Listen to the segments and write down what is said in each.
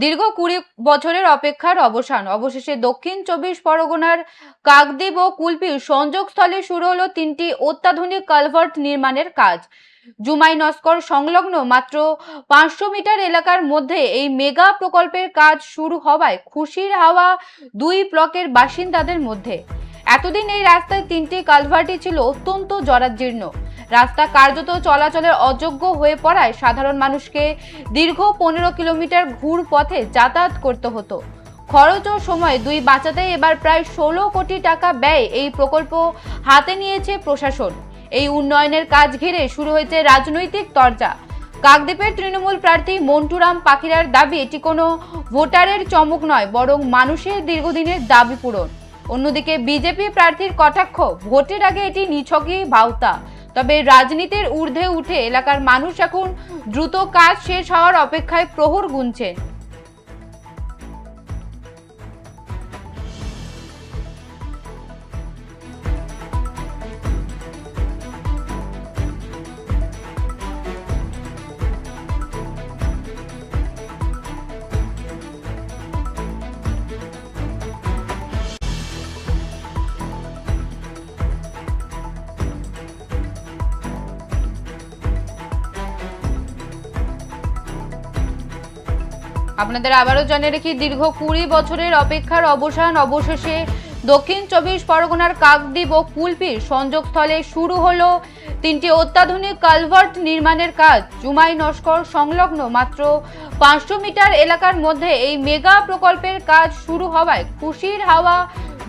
দীর্ঘ 20 বছরের অপেক্ষার অবসান, অবশেষে দক্ষিণ 24 পরগনার কাকদ্বীপ ও কুলপির সংযোগস্থলে শুরু হলো 3টি অত্যাধুনিক কালভার্ট নির্মাণের কাজ। জুমাই নস্কর সংলগ্ন মাত্র 500 মিটার এলাকার মধ্যে এই মেগা প্রকল্পের কাজ শুরু হওয়ায় খুশির হাওয়া দুই ব্লকের বাসিন্দাদের মধ্যে। এতদিন এই রাস্তায় 3টি কালভার্টই ছিল অত্যন্ত জরাজীর্ণ। রাস্তা কার্যত চলাচলের অযোগ্য হয়ে পড়ায় সাধারণ মানুষকে দীর্ঘ 15 কিলোমিটার ঘুর পথে যাতায়াত করতে হতো। খরচ ও সময় দুই বাঁচাতে এবার প্রায় 16 কোটি টাকা ব্যয় এই প্রকল্প হাতে নিয়েছে প্রশাসন। এই উন্নয়নের কাজ ঘিরে শুরু হয়েছে রাজনৈতিক চর্চা। কাকদ্বীপের তৃণমূল প্রার্থী মন্টুরাম পাখিরার দাবি এটি কোনো ভোটারের চমক নয়, বরং মানুষের দীর্ঘদিনের দাবি পূরণ। অন্যদিকে বিজেপি প্রার্থীর কটাক্ষ, ভোটের আগে এটি নিছকই ভাওতা। তবে রাজনীতির ঊর্ধ্বে উঠে এলাকার মানুষ এখন দ্রুত কাজ শেষ হওয়ার অপেক্ষায় প্রহর গুনছেন। আপনাদের আবারও জানিয়ে রাখি, দীর্ঘ 20 বছরের অপেক্ষার অবসান, অবশেষে দক্ষিণ 24 পরগনার কাকদ্বীপ ও কুলপির সংযোগস্থলে শুরু হলো 3টি অত্যাধুনিক কালভার্ট নির্মাণের কাজ। জুমাই নস্কর সংলগ্ন মাত্র 500 মিটার এলাকার মধ্যে এই মেগা প্রকল্পের কাজ শুরু হওয়ায় খুশির হাওয়া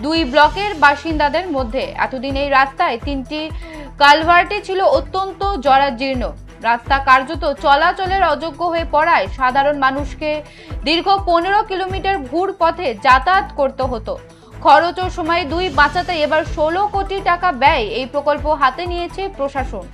দুই ব্লকের বাসিন্দাদের মধ্যে। এতদিন এই রাস্তায় 3টি কালভার্টই ছিল অত্যন্ত জরাজীর্ণ। রাস্তা কার্যত চলাচলের অযোগ্য হয়ে পড়ায় সাধারণ মানুষকে দীর্ঘ 15 কিলোমিটার ঘুর পথে যাতায়াত করতে হতো। খরচ ও সময় দুই বাঁচাতে এবার 16 কোটি টাকা ব্যয় এই প্রকল্প হাতে নিয়েছে প্রশাসন।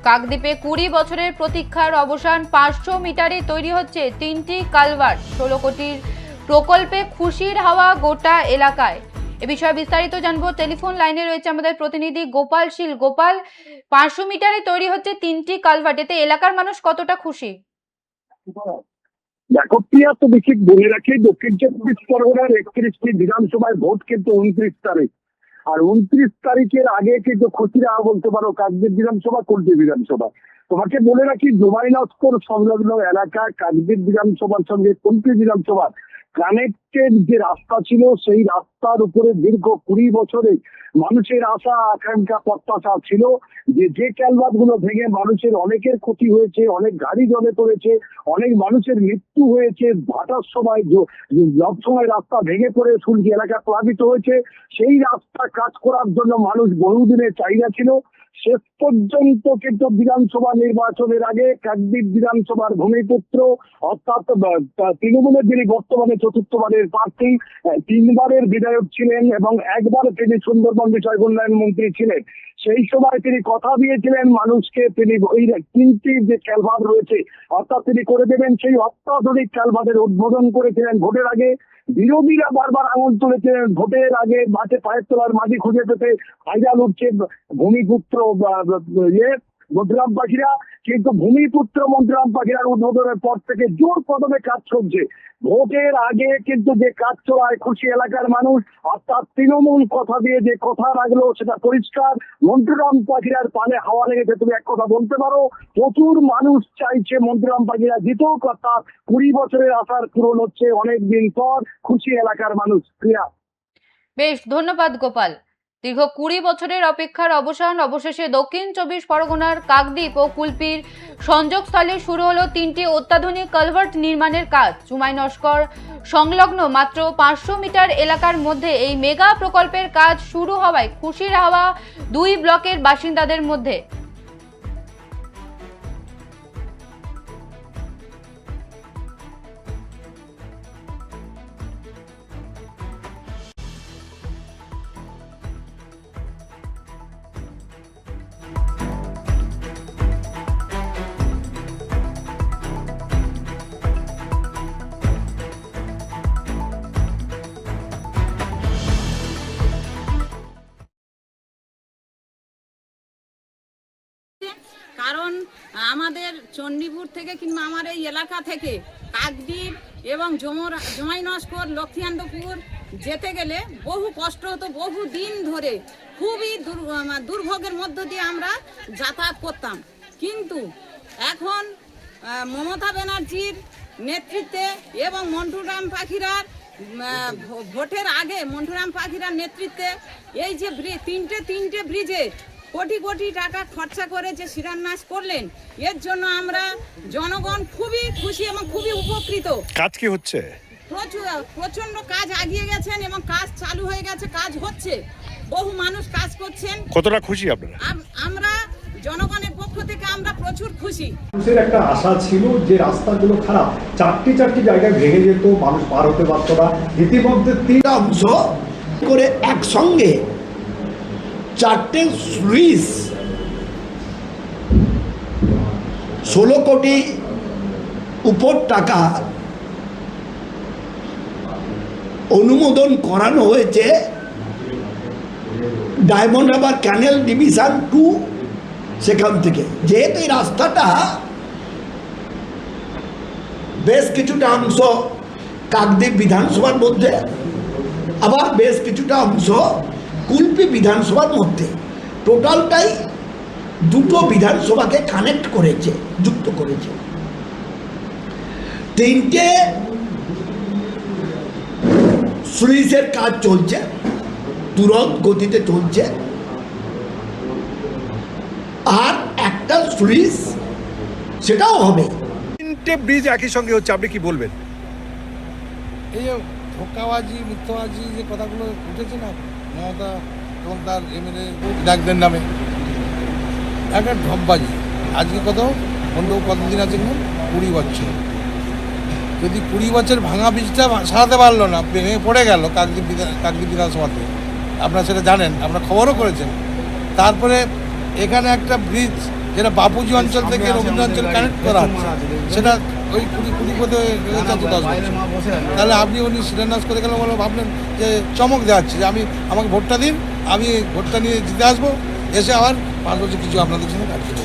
কাকদ্বীপে 20 বছরের প্রতীক্ষার অবসান, 500 মিটারে তৈরি হচ্ছে 3টি কালভার্ট। 16 কোটির প্রকল্পে খুশির হাওয়া গোটা এলাকায়। এ বিষয়ে বিস্তারিত জানবো, টেলিফোন লাইনে রয়েছে আমাদের প্রতিনিধি গোপাল শীল। গোপাল, 500 মিটারে তৈরি হচ্ছে 3টি কালভার্ট, এতে এলাকার মানুষ কতটা খুশি? দেখো প্রিয়া, তো বেশি বলে রাখি, দক্ষিণ 24 পরগনার 31টি বিধানসভায় ভোট কিন্তু 29 তারিখ। আর 29 তারিখের আগে কিন্তু খুশিরা বলতে পারো কাকদ্বীপ বিধানসভা, কুলপি বিধানসভা। তোমাকে বলে রাখি, জুমাই নস্কর সংলগ্ন এলাকা কাকদ্বীপ বিধানসভার সঙ্গে কুলপি বিধানসভার কানেক্টেড যে রাস্তা ছিল, সেই রাস্তার উপরে দীর্ঘ 20 বছরে মানুষের আশা আকাঙ্ক্ষা প্রত্যাশা ছিল যে ক্যালভার্ট গুলো ভেঙে মানুষের অনেকের ক্ষতি হয়েছে, অনেক গাড়ি জলে পড়েছে, অনেক মানুষের মৃত্যু হয়েছে, ভাটার সময় সব সময় রাস্তা ভেঙে পড়ে শুল্কি এলাকা প্লাবিত হয়েছে। সেই রাস্তা কাজ করার জন্য মানুষ বহুদিনের চাহিদা ছিল। শেষ পর্যন্ত কিন্তু বিধানসভা নির্বাচনের আগে কাকদ্বীপ বিধানসভার ভূমিপুত্র অর্থাৎ তৃণমূলের যিনি বর্তমানে চতুর্থবারের প্রার্থী, 3বারের বিধায়ক ছিলেন এবং একবার তিনি সুন্দরবন বিষয় উন্নয়ন মন্ত্রী ছিলেন, সেই সময় তিনি কথা দিয়েছিলেন মানুষকে, তিনি ওই 3টি যে ক্যালভার্ট রয়েছে অর্থাৎ তিনি করে দেবেন। সেই অত্যাধুনিক ক্যালভার্টের উদ্বোধন করেছিলেন ভোটের আগে। বিরোধীরা বারবার আঙুল তুলেছিলেন ভোটের আগে মাঠে পায়ের তোলার মাঝি খুঁজে পেতে ভাইরাল উঠছে ভূমিপুত্র মন্টুরাম পাখিরা, কিন্তু ভূমিপুত্র মন্টুরাম পাখিরার উদ্বোধনের পর থেকে জোর কদমে কাজ চলছে। ভোটের আগে কিন্তু যে কাজ চলায় খুশি এলাকার মানুষ, অর্থাৎ তৃণমূল কথা দিয়ে যে কথা রাখলো সেটা পরিষ্কার। মন্টুরাম পাখিরার পানে হাওয়া লেগেছে, তুমি এক কথা বলতে পারো। প্রচুর মানুষ চাইছে মন্টুরাম পাখিরা জিতেও, কথা 20 বছরের আশার পূরণ হচ্ছে অনেকদিন পর, খুশি এলাকার মানুষ। ক্রিয়া, বেশ, ধন্যবাদ গোপাল। দীর্ঘ 20 বছরের অপেক্ষার অবসান, অবশেষে দক্ষিণ 24 পরগনার কাকদ্বীপ ও কুলপির সংযোগস্থলে শুরু হলো 3টি অত্যাধুনিক কালভার্ট নির্মাণের কাজ। জুমাই নস্কর সংলগ্ন মাত্র 500 মিটার এলাকার মধ্যে এই মেগা প্রকল্পের কাজ শুরু হওয়ায় খুশির হাওয়া দুই ব্লকের বাসিন্দাদের মধ্যে। কারণ আমাদের চণ্ডীপুর থেকে কিংবা আমার এই এলাকা থেকে কাকদ্বীপ এবং জমাই নস্কর লক্ষ্মীকান্তপুর যেতে গেলে বহু কষ্ট হতো, বহু দিন ধরে খুবই দুর্ভোগের মধ্য দিয়ে আমরা যাতায়াত করতাম। কিন্তু এখন মমতা ব্যানার্জির নেতৃত্বে এবং মন্টুরাম পাখিরার ভোটের আগে মন্টুরাম পাখিরার নেতৃত্বে এই যে তিনটে ব্রিজে কোটি কোটি টাকা খরচা করে যে শিলান্যাস করলেন, এর জন্য আমরা জনগণ খুবই খুশি এবং খুবই উপকৃত। কাজ কি হচ্ছে? প্রচন্ড কাজ আগিয়ে গেছেন এবং কাজ চালু হয়ে গেছে, কাজ হচ্ছে, বহু মানুষ কাজ করছেন। কতটা খুশি আপনারা? আমরা জনগণের পক্ষ থেকে আমরা প্রচুর খুশি। মানুষের একটা আশা ছিল যে রাস্তাগুলো খারাপ, চারটি জায়গায় ভেঙে যেত, মানুষ পার হতে পারত না। ইতিমধ্যে 3টা অংশ করে একসঙ্গে 4টে স্লুইস 16 কোটি উপর টাকা অনুমোদন করানো হয়েছে ডায়মন্ড হারবার ক্যানেল ডিভিশন 2 সেখান থেকে। যেহেতু এই রাস্তাটা বেশ কিছুটা অংশ কাকদ্বীপ বিধানসভার মধ্যে, আবার বেশ কিছুটা অংশ কুলপি বিধানসভার মধ্যে, টোটালটাই দুটো বিধানসভাকে কানেক্ট করেছে, যুক্ত করেছে। 3টে স্লুইসের কাজ চলছে, তুরন্ত গতিতে চলছে। আর একটা স্লুইস সেটাও হবে। 3টে ব্রিজ একই সঙ্গে হচ্ছে, আপনি কি বলবেন? এই যে ধোকাবাজি মিথ্যাবাজি যে কথাগুলো উঠেছে না মমতা এবং তার এমএলএ ডাকদের নামে, একটা ঢপবাজি। আজকে কতদিন আছে কিনা 20 বছর। যদি 20 বছর ভাঙা ব্রিজটা সারাতে পারলো না, ভেঙে পড়ে গেল কাকদ্বীপ বিধানসভাতে, আপনারা সেটা জানেন, আপনারা খবরও করেছেন। তারপরে এখানে একটা ব্রিজ যেটা বাপুজি অঞ্চল থেকে রবীন্দ্র অঞ্চল কানেক্ট করা হচ্ছে, সেটা ওই কুড়ি পথে 10 বছর। তাহলে আপনি উনি শিলান্যাস করে গেলে ভাবলেন যে চমক দেওয়াচ্ছে যে আমাকে ভোটটা দিন, আমি ভোটটা নিয়ে জিতে আসবো, এসে আবার 5 বছর কিছু আপনাদের সঙ্গে কাজ করবো।